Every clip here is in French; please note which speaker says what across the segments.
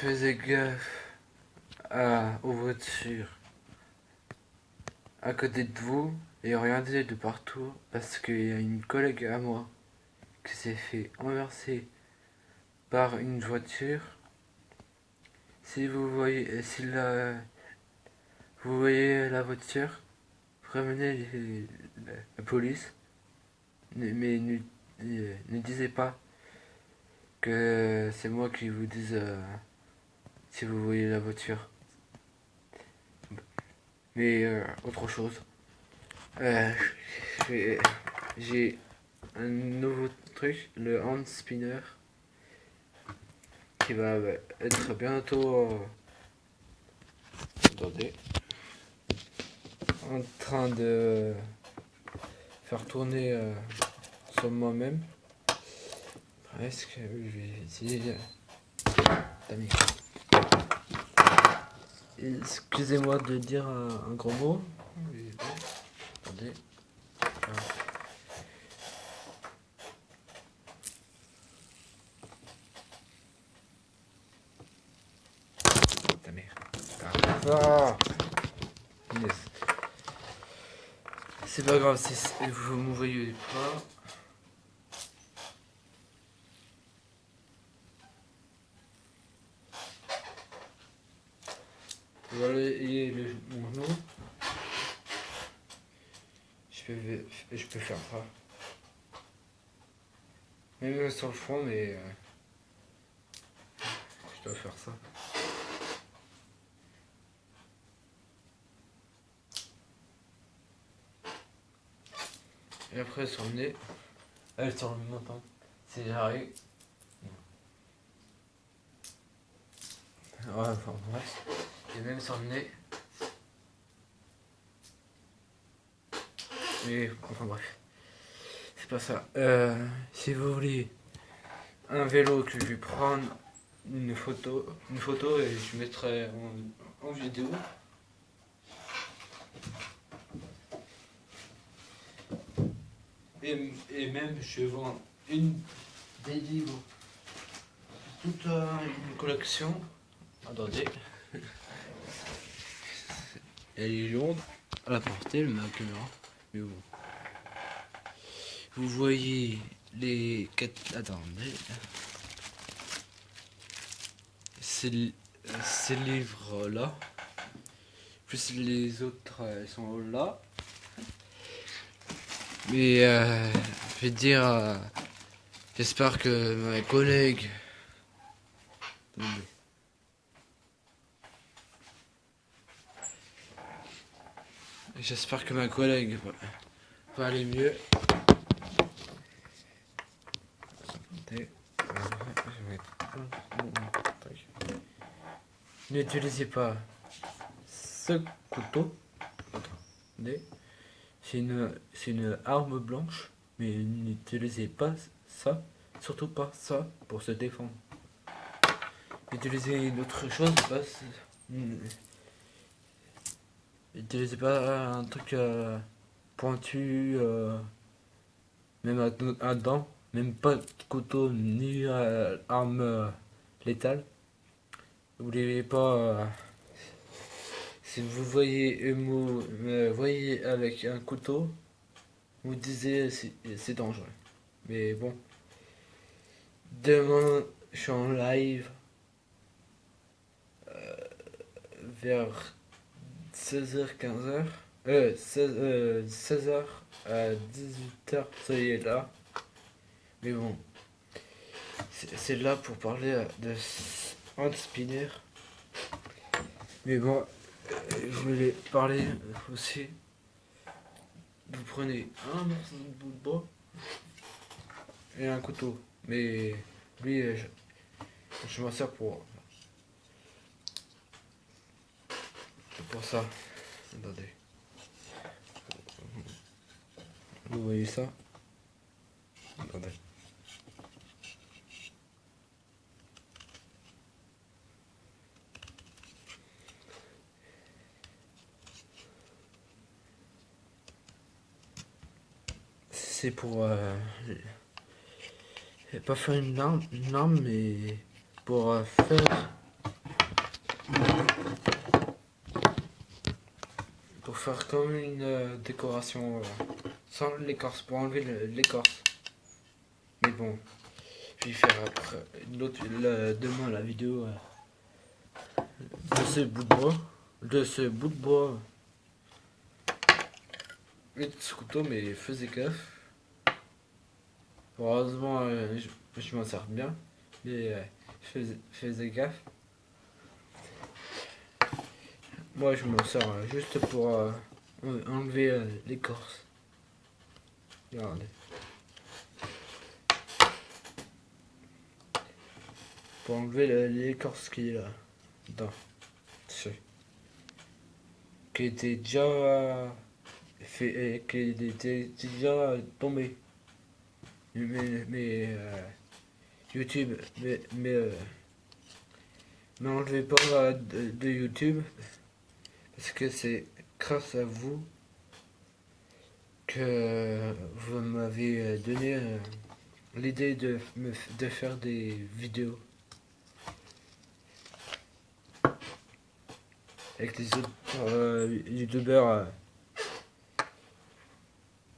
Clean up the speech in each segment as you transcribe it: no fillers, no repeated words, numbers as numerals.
Speaker 1: faisait gaffe aux voitures à côté de vous et regardez de partout parce qu'il y a une collègue à moi qui s'est fait renverser par une voiture. Si vous voyez, vous voyez la voiture, prévenez la police, mais ne disez pas que c'est moi qui vous dise si vous voyez la voiture. Mais autre chose, euh, j'ai un nouveau truc, le hand spinner, qui va être bientôt attendez, en train de faire tourner sur moi-même. Presque, je vais essayer. Excusez-moi de dire un gros mot. Attendez. Ta mère. Ah. Yes. C'est pas grave si vous me voyez pas. Voilà, et mon nom. Je peux faire ça. Même sur le front, mais je dois faire ça. Et après sur le nez. Elle sur le menton. C'est j'arrive. Ouais, enfin bref. Et même sur le nez. Mais enfin bref. C'est pas ça. Si vous voulez un vélo que je vais prendre une photo et je mettrai en vidéo. Et même je vends des livres. Toute une collection. Attendez. Elle est lourde à la portée, ma caméra. Mais bon. Vous voyez les 4. Attendez. Ces livres là. Plus les autres, ils sont là. Mais je vais dire. J'espère que ma collègue. J'espère que ma collègue va aller mieux. N'utilisez pas ce couteau. Attendez. C'est une arme blanche, mais n'utilisez pas ça, surtout pas ça pour se défendre. Utilisez une autre chose, n'utilisez pas un truc pointu, même un dent, même pas de couteau ni arme létale. N'oubliez pas, si vous voyez me voyez avec un couteau, vous disiez c'est dangereux. Mais bon, demain je suis en live vers 16h, 15h, 16h à 18h, soyez là. Mais bon, c'est là pour parler de hand spinner. Mais bon, je voulais parler aussi. Vous prenez un morceau de bout de bois et un couteau. Mais lui, je m'en sers pour ça. Attendez. Vous voyez ça? Attendez. C'est pour pas faire une arme, mais pour faire faire comme une décoration sans l'écorce, pour enlever l'écorce. Mais bon, je vais faire après demain la vidéo de ce bout de bois. De ce bout de bois. Et de ce couteau, mais faisais gaffe. Heureusement, je m'en sers bien. Mais faisais gaffe. Moi, je m'en sers juste pour enlever l'écorce. Regardez. Pour enlever l'écorce qui est là. Dedans. Qui était déjà fait, qui était déjà tombé. Mais YouTube, n'enlevez pas de YouTube parce que c'est grâce à vous que vous m'avez donné l'idée de faire des vidéos avec les autres youtubeurs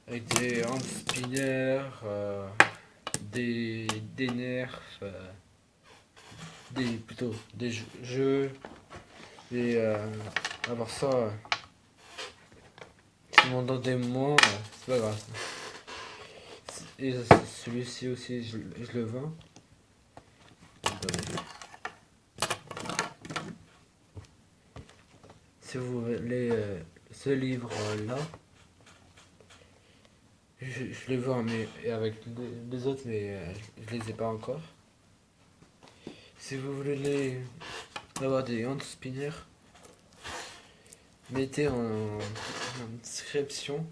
Speaker 1: avec des hand spinners, des nerfs, plutôt des jeux et avoir ça si vous m'entendez moins c'est pas grave. Et celui-ci aussi je le vends. Si vous voulez ce livre là, je le vends mais avec les autres mais je les ai pas encore. Si vous voulez avoir des hand spinners, mettez en description.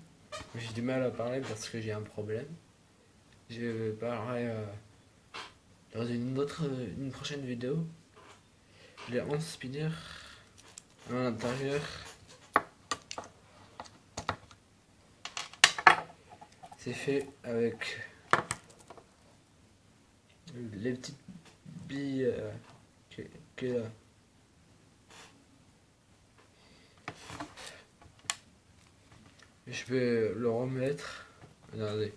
Speaker 1: J'ai du mal à parler parce que j'ai un problème. Je parlerai dans une prochaine vidéo. Les hand spinners à l'intérieur. C'est fait avec les petites billes que là. Je vais le remettre. Regardez.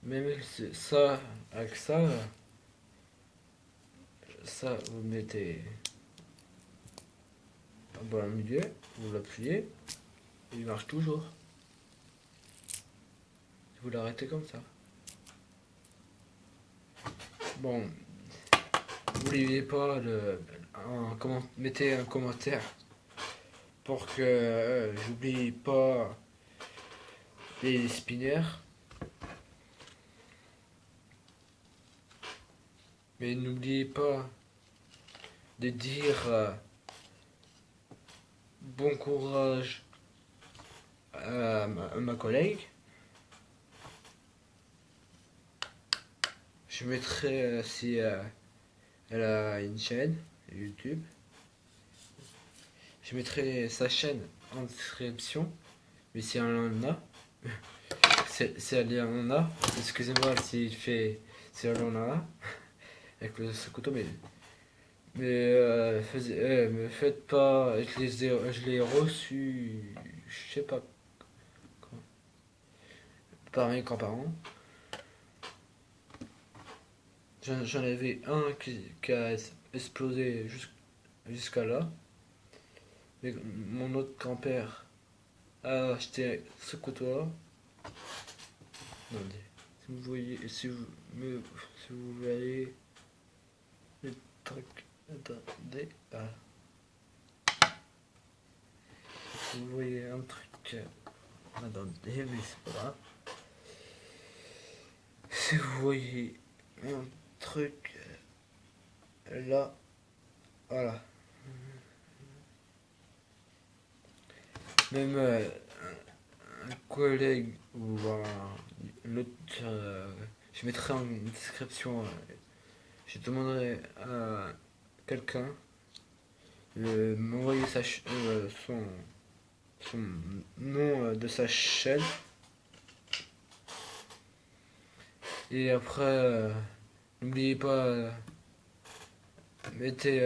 Speaker 1: Même ça, avec ça, vous mettez dans le milieu, vous l'appuyez, il marche toujours. Vous l'arrêtez comme ça. Bon, n'oubliez pas mettez un commentaire pour que j'oublie pas les spinners. Mais n'oubliez pas de dire bon courage à ma collègue. Je mettrai si elle a une chaîne YouTube. Je mettrai sa chaîne en description. Mais si elle en a, si elle en a, excusez-moi si elle en a avec ce couteau, mais me faites pas, je l'ai reçu, je sais pas quand, par mes grands-parents. J'en avais un qui a explosé jusqu'à là. Mais mon autre grand-père a acheté ce couteau-là. Attendez, si vous voyez, si vous voyez le truc, attendez, si vous voyez un truc, attendez, mais c'est pas grave. Si vous voyez un truc là, voilà. Même un collègue ou un autre, je mettrai en description, je demanderai à quelqu'un de m'envoyer son nom de sa chaîne. Et après, n'oubliez pas, mettez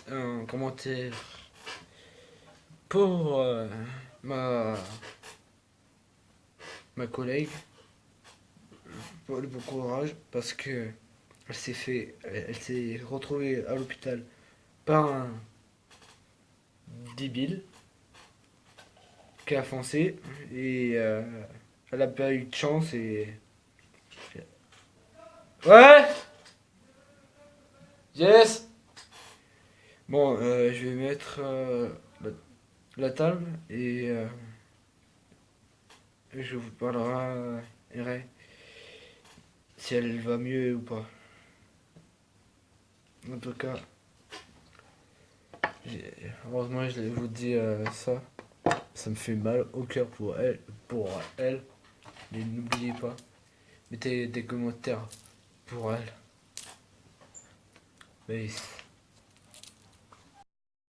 Speaker 1: un commentaire pour ma, ma collègue, pour le bon courage, parce que elle s'est retrouvée à l'hôpital par un débile qui a foncé et elle a pas eu de chance et... Ouais. Yes. Bon, je vais mettre la table et je vous parlerai si elle va mieux ou pas. En tout cas, heureusement je vous dis ça. Ça me fait mal au cœur pour elle. Mais n'oubliez pas, mettez des commentaires pour elle. Mais